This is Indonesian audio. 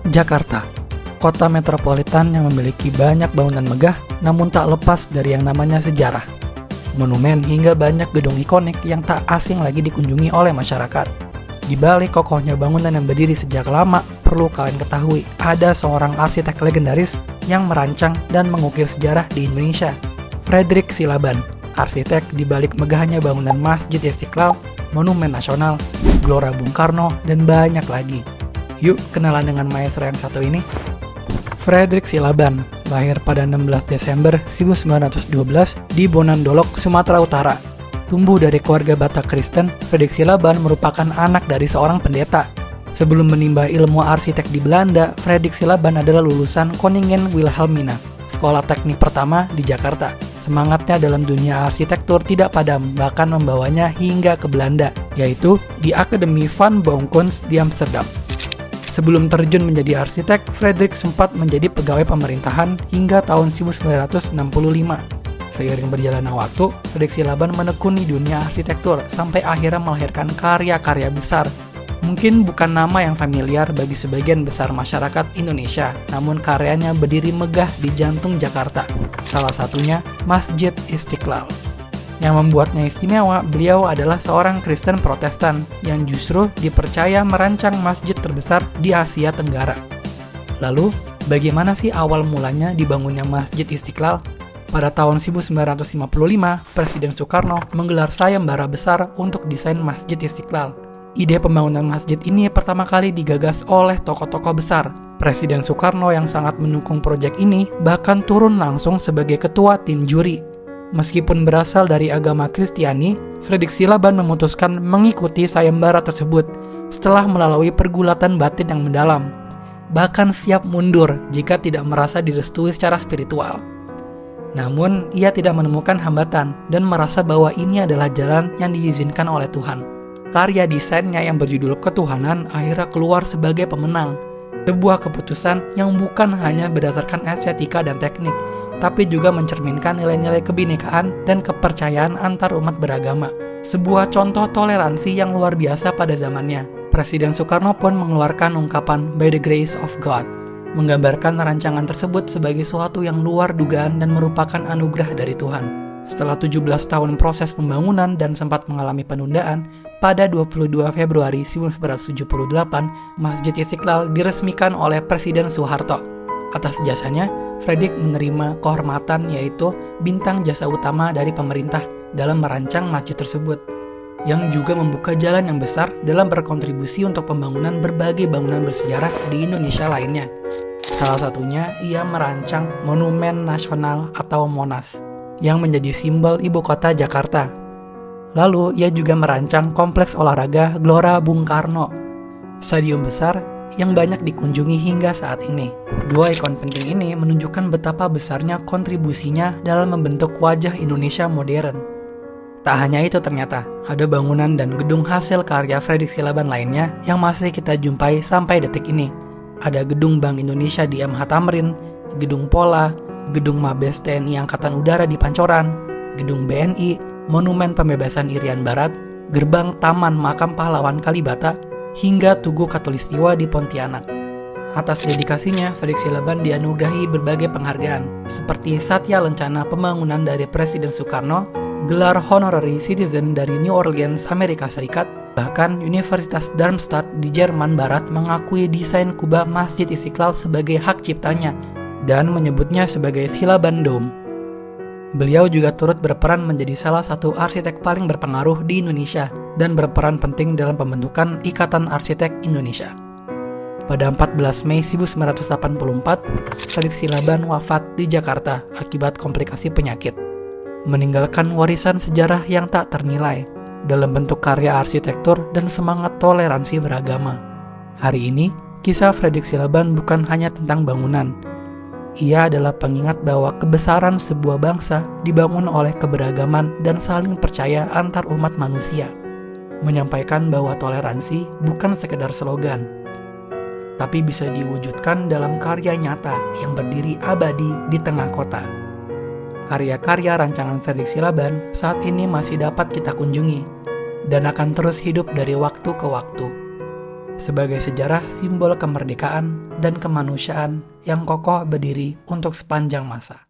Jakarta, kota metropolitan yang memiliki banyak bangunan megah namun tak lepas dari yang namanya sejarah. Monumen hingga banyak gedung ikonik yang tak asing lagi dikunjungi oleh masyarakat. Di balik kokohnya bangunan yang berdiri sejak lama, perlu kalian ketahui ada seorang arsitek legendaris yang merancang dan mengukir sejarah di Indonesia, Fredrik Silaban, arsitek di balik megahnya bangunan Masjid Istiqlal, Monumen Nasional, Gelora Bung Karno, dan banyak lagi. Yuk kenalan dengan maestro yang satu ini. Fredrik Silaban lahir pada 16 Desember 1912 di Bonandolok, Sumatera Utara. Tumbuh dari keluarga Batak Kristen, Fredrik Silaban merupakan anak dari seorang pendeta. Sebelum menimba ilmu arsitek di Belanda, Fredrik Silaban adalah lulusan Koningen Wilhelmina, sekolah teknik pertama di Jakarta. Semangatnya dalam dunia arsitektur tidak padam, bahkan membawanya hingga ke Belanda, yaitu di Akademi van Bouwkunst di Amsterdam. Sebelum terjun menjadi arsitek, Fredrik sempat menjadi pegawai pemerintahan hingga tahun 1965. Seiring berjalannya waktu, Fredrik Silaban menekuni dunia arsitektur sampai akhirnya melahirkan karya-karya besar. Mungkin bukan nama yang familiar bagi sebagian besar masyarakat Indonesia, namun karyanya berdiri megah di jantung Jakarta. Salah satunya Masjid Istiqlal. Yang membuatnya istimewa, beliau adalah seorang Kristen Protestan yang justru dipercaya merancang masjid terbesar di Asia Tenggara. Lalu, bagaimana sih awal mulanya dibangunnya Masjid Istiqlal? Pada tahun 1955, Presiden Soekarno menggelar sayembara besar untuk desain Masjid Istiqlal. Ide pembangunan masjid ini pertama kali digagas oleh tokoh-tokoh besar. Presiden Soekarno yang sangat mendukung proyek ini bahkan turun langsung sebagai ketua tim juri. Meskipun berasal dari agama Kristiani, Fredrik Silaban memutuskan mengikuti sayembara tersebut setelah melalui pergulatan batin yang mendalam. Bahkan siap mundur jika tidak merasa direstui secara spiritual. Namun, ia tidak menemukan hambatan dan merasa bahwa ini adalah jalan yang diizinkan oleh Tuhan. Karya desainnya yang berjudul Ketuhanan akhirnya keluar sebagai pemenang. Sebuah keputusan yang bukan hanya berdasarkan estetika dan teknik, tapi juga mencerminkan nilai-nilai kebinekaan dan kepercayaan antar umat beragama. Sebuah contoh toleransi yang luar biasa pada zamannya. Presiden Soekarno pun mengeluarkan ungkapan "By the grace of God", menggambarkan rancangan tersebut sebagai sesuatu yang luar dugaan dan merupakan anugerah dari Tuhan. Setelah 17 tahun proses pembangunan dan sempat mengalami penundaan, pada 22 Februari 1978, Masjid Istiqlal diresmikan oleh Presiden Soeharto. Atas jasanya, Fredrik menerima kehormatan yaitu bintang jasa utama dari pemerintah dalam merancang masjid tersebut, yang juga membuka jalan yang besar dalam berkontribusi untuk pembangunan berbagai bangunan bersejarah di Indonesia lainnya. Salah satunya, ia merancang Monumen Nasional atau Monas, yang menjadi simbol ibu kota Jakarta. Lalu, ia juga merancang kompleks olahraga Gelora Bung Karno, stadium besar yang banyak dikunjungi hingga saat ini. Dua ikon penting ini menunjukkan betapa besarnya kontribusinya dalam membentuk wajah Indonesia modern. Tak hanya itu ternyata, ada bangunan dan gedung hasil karya Fredrik Silaban lainnya yang masih kita jumpai sampai detik ini. Ada Gedung Bank Indonesia di MH Tamrin, Gedung Pola, Gedung Mabes TNI Angkatan Udara di Pancoran, Gedung BNI, Monumen Pembebasan Irian Barat, Gerbang Taman Makam Pahlawan Kalibata, hingga Tugu Katulistiwa di Pontianak. Atas dedikasinya, Fredrik Silaban dianugerahi berbagai penghargaan, seperti Satya Lencana Pembangunan dari Presiden Soekarno, gelar Honorary Citizen dari New Orleans, Amerika Serikat, bahkan Universitas Darmstadt di Jerman Barat mengakui desain kubah Masjid Istiqlal sebagai hak ciptanya dan menyebutnya sebagai Silaban Dome. Beliau juga turut berperan menjadi salah satu arsitek paling berpengaruh di Indonesia dan berperan penting dalam pembentukan Ikatan Arsitek Indonesia. Pada 14 Mei 1984, Fredrik Silaban wafat di Jakarta akibat komplikasi penyakit, meninggalkan warisan sejarah yang tak ternilai dalam bentuk karya arsitektur dan semangat toleransi beragama. Hari ini, kisah Fredrik Silaban bukan hanya tentang bangunan. Ia adalah pengingat bahwa kebesaran sebuah bangsa dibangun oleh keberagaman dan saling percaya antar umat manusia. Menyampaikan bahwa toleransi bukan sekedar slogan, tapi bisa diwujudkan dalam karya nyata yang berdiri abadi di tengah kota. Karya-karya rancangan Fredrik Silaban saat ini masih dapat kita kunjungi dan akan terus hidup dari waktu ke waktu. sebagai sejarah simbol kemerdekaan dan kemanusiaan yang kokoh berdiri untuk sepanjang masa.